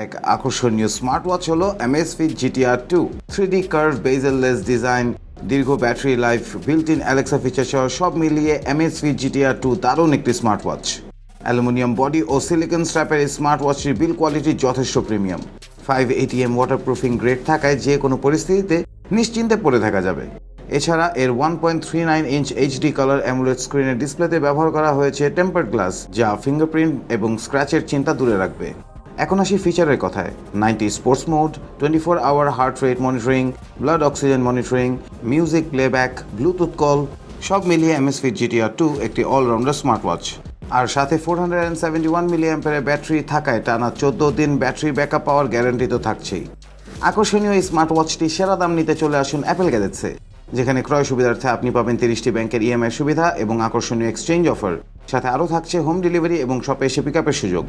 এক আকর্ষণীয় smart watch হলো Amazfit GTR 2 3D curve bezelless design, দীর্ঘ battery life, built in Alexa feature সহ সব মিলিয়ে Amazfit GTR 2 দারুণ একটি স্মার্ট ওয়াচ। অ্যালুমিনিয়াম বডি ও সিলিকন স্ট্র্যাপের এই স্মার্ট ওয়াচটির বিল্ড কোয়ালিটি যথেষ্ট প্রিমিয়াম। 5 ATM ওয়াটারপ্রুফিং গ্রেড থাকায় যে কোনো পরিস্থিতিতে নিশ্চিন্তে পড়ে থাকা যাবে। এছাড়া এর 1.39 ইঞ্চ এইচডি কালার অ্যামোলেড স্ক্রিনের ডিসপ্লেতে ব্যবহার করা হয়েছে টেম্পারড গ্লাস, যা ফিঙ্গারপ্রিন্ট এবং স্ক্র্যাচের চিন্তা দূরে রাখবে। এখন আসি ফিচারের কথায়। 90 sports mode, 24 hour heart rate monitoring, blood oxygen monitoring, music playback, Bluetooth call, সব মিলিয়ে Amazfit GTR 2 একটি অলরাউন্ডার স্মার্ট ওয়াচ। আর সাথে 471 মিলিঅ্যাম্পিয়ারের ব্যাটারি থাকায় টানা 14 দিন ব্যাটারি ব্যাকআপ পাওয়ার গ্যারান্টি তো থাকছেই। আকর্ষণীয় এই স্মার্ট ওয়াচটি সেরা দাম নিতে চলে আসুন অ্যাপেল গ্যাজেটসে, যেখানে ক্রয় সুবিধার্থে আপনি পাবেন 30টি ব্যাংকের ইএমআই সুবিধা এবং আকর্ষণীয় এক্সচেঞ্জ অফার। সাথে আরও থাকছে হোম ডেলিভারি এবং শপে এসে পিকআপের সুযোগ।